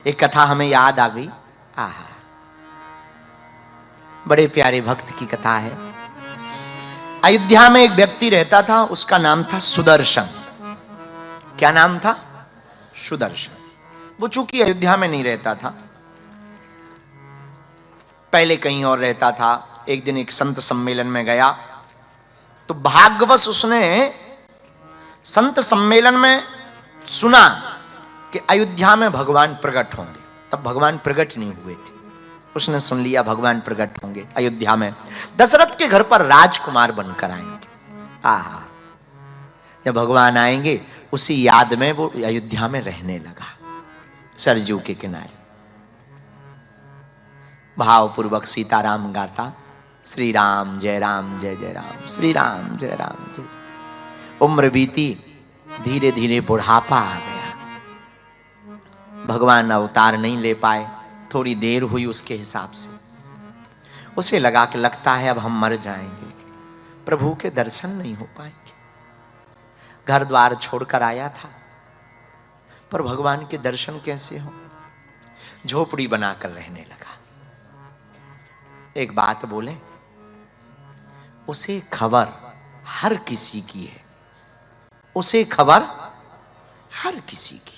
एक कथा हमें याद आ गई। आहा, बड़े प्यारे भक्त की कथा है। अयोध्या में एक व्यक्ति रहता था, उसका नाम था सुदर्शन। क्या नाम था? सुदर्शन। वो चूंकि अयोध्या में नहीं रहता था, पहले कहीं और रहता था। एक दिन एक संत सम्मेलन में गया तो भाग्यवश उसने संत सम्मेलन में सुना कि अयोध्या में भगवान प्रकट होंगे। तब भगवान प्रकट नहीं हुए थे। उसने सुन लिया भगवान प्रकट होंगे अयोध्या में, दशरथ के घर पर राजकुमार बनकर आएंगे। आहा, जब भगवान आएंगे उसी याद में वो अयोध्या में रहने लगा, सरजू के किनारे। भावपूर्वक सीताराम गाता, श्री राम जय जय राम, श्री राम जय जय। उम्र बीती, धीरे धीरे बुढ़ापा आ गया। भगवान अवतार नहीं ले पाए, थोड़ी देर हुई उसके हिसाब से। उसे लगा कि लगता है अब हम मर जाएंगे, प्रभु के दर्शन नहीं हो पाएंगे। घर द्वार छोड़कर आया था, पर भगवान के दर्शन कैसे हो? झोपड़ी बनाकर रहने लगा। एक बात बोले, उसे खबर हर किसी की है, उसे खबर हर किसी की है,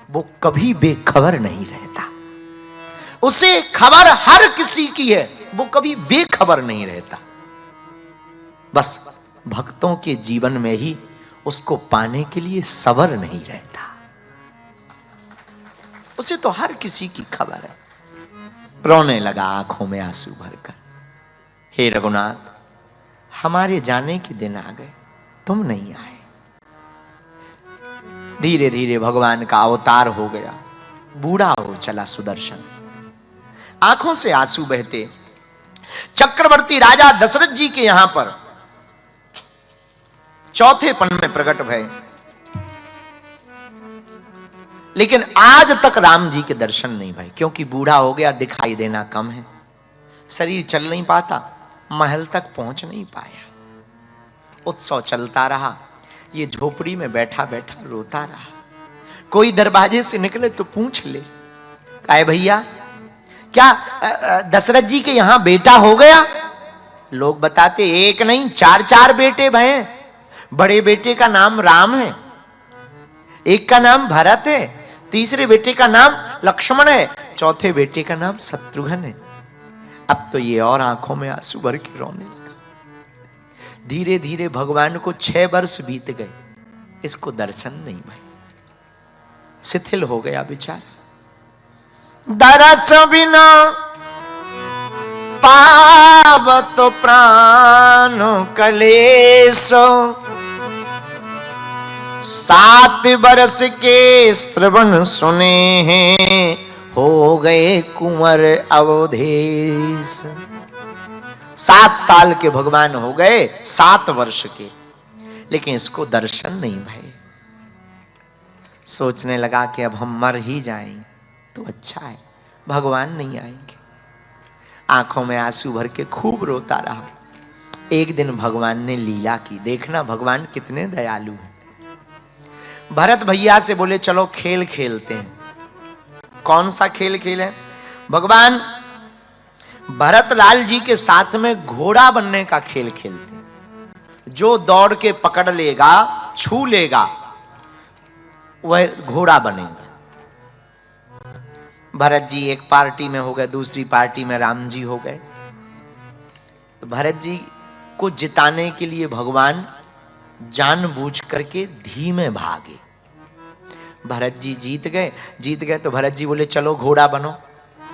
वो कभी बेखबर नहीं रहता। उसे खबर हर किसी की है, वो कभी बेखबर नहीं रहता। बस भक्तों के जीवन में ही उसको पाने के लिए सबर नहीं रहता। उसे तो हर किसी की खबर है। रोने लगा आंखों में आंसू भरकर, हे रघुनाथ, हमारे जाने के दिन आ गए, तुम नहीं आए। धीरे धीरे भगवान का अवतार हो गया, बूढ़ा हो चला सुदर्शन। आंखों से आंसू बहते चक्रवर्ती राजा दशरथ जी के यहां पर चौथे पन में प्रकट भय, लेकिन आज तक राम जी के दर्शन नहीं भय, क्योंकि बूढ़ा हो गया, दिखाई देना कम है, शरीर चल नहीं पाता, महल तक पहुंच नहीं पाया। उत्सव चलता रहा, ये झोपड़ी में बैठा बैठा रोता रहा। कोई दरवाजे से निकले तो पूछ ले, काहे भैया, क्या दशरथ जी के यहां बेटा हो गया? लोग बताते एक नहीं चार चार बेटे भय। बड़े बेटे का नाम राम है, एक का नाम भरत है, तीसरे बेटे का नाम लक्ष्मण है, चौथे बेटे का नाम शत्रुघ्न है। अब तो ये और आंखों में आंसू भर के रोने लगा। धीरे धीरे भगवान को 6 वर्ष बीत गए, इसको दर्शन नहीं भाई, शिथिल हो गया बेचारा। दरस बिना पावत प्राण कलेशो, 7 वर्ष के श्रवण सुने हैं, हो गए कुंवर अवधेश। 7 साल के भगवान हो गए, 7 वर्ष के, लेकिन इसको दर्शन नहीं भय। सोचने लगा कि अब हम मर ही जाएंगे तो अच्छा है, भगवान नहीं आएंगे। आंखों में आंसू भर के खूब रोता रहा। एक दिन भगवान ने लीला की, देखना भगवान कितने दयालु हैं। भरत भैया से बोले चलो खेल खेलते हैं। कौन सा खेल खेले? भगवान भरत लाल जी के साथ में घोड़ा बनने का खेल खेलते हैं। जो दौड़ के पकड़ लेगा, छू लेगा, वह घोड़ा बनेगा। भरत जी एक पार्टी में हो गए, दूसरी पार्टी में राम जी हो गए। तो भरत जी को जिताने के लिए भगवान जानबूझ करके धीमे भागे। भरत जी जीत गए तो भरत जी बोले चलो घोड़ा बनो,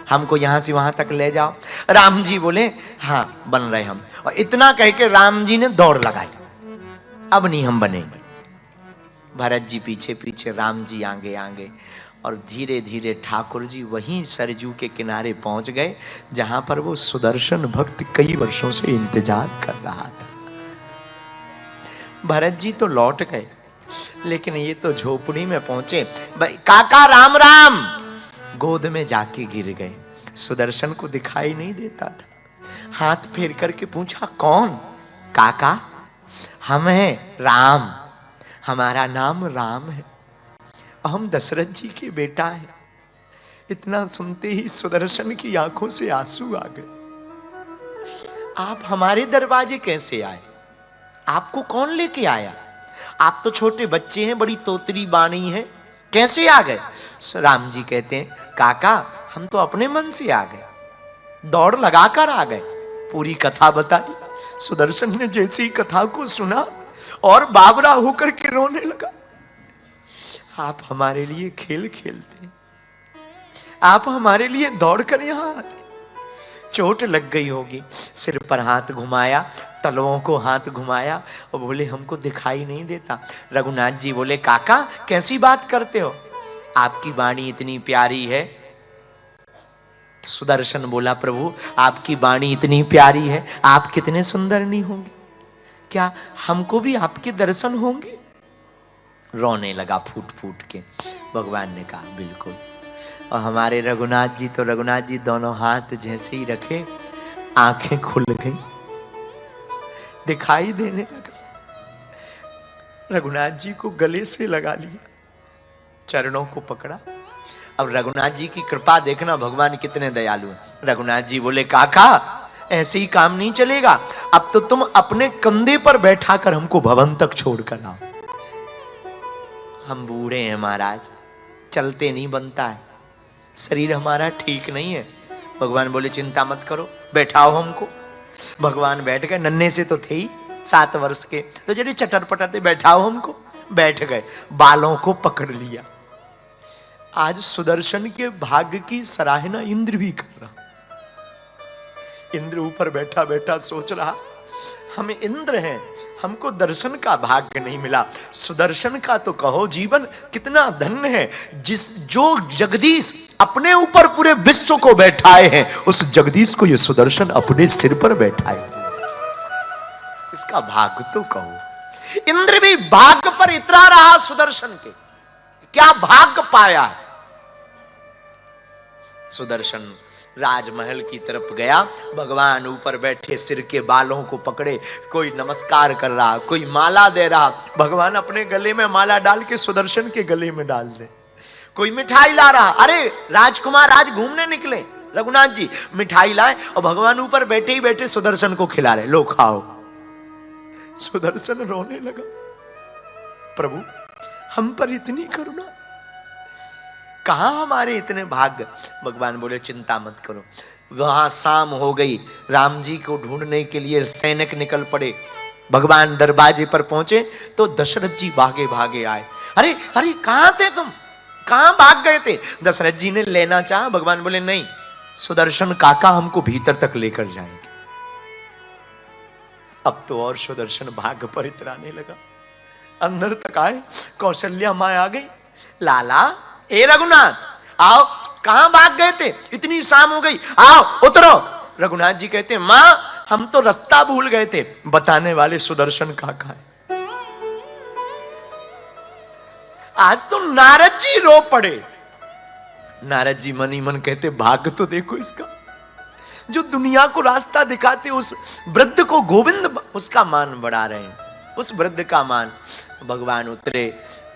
हमको यहां से वहां तक ले जाओ। राम जी बोले हाँ बन रहे हम, और इतना कह के राम जी ने दौड़ लगाई, अब नहीं हम बनेंगे। भरत जी पीछे पीछे, राम जी आगे आगे, और धीरे धीरे ठाकुर जी वहीं सरजू के किनारे पहुंच गए जहां पर वो सुदर्शन भक्त कई वर्षों से इंतजार कर रहा था। भरत जी तो लौट गए, लेकिन ये तो झोपड़ी में पहुंचे। काका राम राम, गोद में जाके गिर गए। सुदर्शन को दिखाई नहीं देता था। हाथ फेर करके पूछा कौन? काका हम हैं राम, हमारा नाम राम है, हम दशरथ जी के बेटा हैं। इतना सुनते ही सुदर्शन की आंखों से आंसू आ गए। आप हमारे दरवाजे कैसे आए? आपको कौन लेके आया? आप तो छोटे बच्चे हैं, बड़ी तोतरी बानी है, कैसे आ गए? राम जी कहते हैं, काका हम तो अपने मन से आ गए, दौड़ लगाकर आ गए। पूरी कथा बताई। सुदर्शन ने जैसी कथा को सुना और बाबरा होकर के रोने लगा। आप हमारे लिए खेल खेलते, आप हमारे लिए दौड़कर यहां आते, चोट लग गई होगी। सिर पर हाथ घुमाया, तलवों को हाथ घुमाया और बोले हमको दिखाई नहीं देता। रघुनाथ जी बोले, काका कैसी बात करते हो, आपकी वाणी इतनी प्यारी है। सुदर्शन बोला, प्रभु आपकी वाणी इतनी प्यारी है, आप कितने सुंदर नहीं होंगे, क्या हमको भी आपके दर्शन होंगे? रोने लगा फूट फूट के। भगवान ने कहा बिल्कुल। और हमारे रघुनाथ जी तो रघुनाथ जी दोनों हाथ जैसे ही रखे, आंखें खुल गई, दिखाई देने लगा। रघुनाथ जी को गले से लगा लिया, चरणों को पकड़ा। अब रघुनाथ जी की कृपा देखना, भगवान कितने दयालु हैं। रघुनाथ जी बोले, काका ऐसे ही काम नहीं चलेगा, अब तो तुम अपने कंधे पर बैठा कर हमको भवन तक छोड़कर आओ। हम बूढ़े हैं महाराज, चलते नहीं बनता है, शरीर हमारा ठीक नहीं है। भगवान बोले, चिंता मत करो, बैठाओ हमको। भगवान बैठ गए, नन्हे से तो थे ही 7 वर्ष के, तो जड़ी चटर पटर थे, बैठाओ हमको। बैठ गए, बालों को पकड़ लिया। आज सुदर्शन के भाग्य की सराहना इंद्र भी कर रहा। इंद्र ऊपर बैठा बैठा सोच रहा, हम इंद्र हैं, हमको दर्शन का भाग्य नहीं मिला, सुदर्शन का तो कहो जीवन कितना धन्य है। जो जगदीश अपने ऊपर पूरे विश्व को बैठाए हैं, उस जगदीश को ये सुदर्शन अपने सिर पर बैठाए, इसका भाग्य तो कहो। इंद्र भी भाग्य पर इतरा रहा सुदर्शन के, क्या भाग्य पाया। सुदर्शन राजमहल की तरफ गया, भगवान ऊपर बैठे सिर के बालों को पकड़े, कोई नमस्कार कर रहा, कोई माला दे रहा। भगवान अपने गले में माला डाल के सुदर्शन के गले में डाल दे। कोई मिठाई ला रहा, अरे राजकुमार आज घूमने निकले, रघुनाथ जी मिठाई लाए, और भगवान ऊपर बैठे ही बैठे सुदर्शन को खिला रहे, लो खाओ। सुदर्शन रोने लगा, प्रभु हम पर इतनी करुणा, कहां हमारे इतने भाग्य। भगवान बोले, चिंता मत करो। वहां शाम हो गई, राम जी को ढूंढने के लिए सैनिक निकल पड़े। भगवान दरवाजे पर पहुंचे तो दशरथ जी भागे भागे आए। अरे अरे कहां थे तुम, कहां भाग गए थे? दशरथ जी ने लेना चाहा, भगवान बोले नहीं, सुदर्शन काका हमको भीतर तक लेकर जाएंगे। अब तो और सुदर्शन भाग पर इतराने लगा। अंदर तक आए, कौशल्या मां आ गई, लाला ए रघुनाथ आओ, कहां भाग गए थे, इतनी शाम हो गई, आओ उतरो। रघुनाथ जी कहते हैं, मां हम तो रास्ता भूल गए थे, बताने वाले सुदर्शन काका है। आज तो नारद जी रो पड़े। नारद जी मन ही मन कहते, भाग्य तो देखो इसका, जो दुनिया को रास्ता दिखाते उस वृद्ध को गोविंद उसका मान बढ़ा रहे हैं, उस वृद्ध का मान। भगवान उतरे,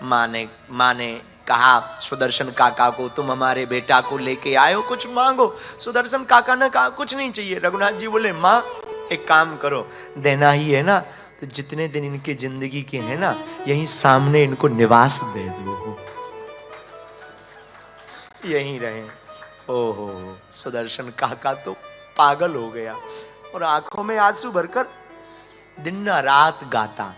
माँ ने कहा सुदर्शन काका को, तुम हमारे बेटा को लेके आए हो, कुछ मांगो। सुदर्शन काका ने कहा कुछ नहीं चाहिए। रघुनाथ जी बोले, माँ एक काम करो, देना ही है ना तो जितने दिन इनके जिंदगी के हैं ना, यहीं सामने इनको निवास दे दो, यहीं रहे। ओहो, सुदर्शन काका तो पागल हो गया और आंखों में आंसू भरकर दिन रात गाता,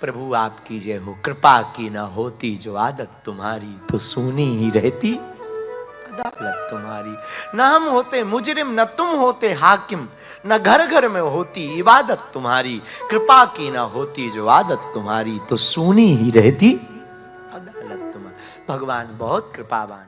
प्रभु आपकी जय हो, कृपा की ना होती जो आदत तुम्हारी, तो सुनी ही रहती अदालत तुम्हारी। ना हम होते मुजरिम, न तुम होते हाकिम, न घर घर में होती इबादत तुम्हारी, कृपा की ना होती जो आदत तुम्हारी, तो सुनी ही रहती अदालत तुम्हारी। भगवान बहुत कृपावान।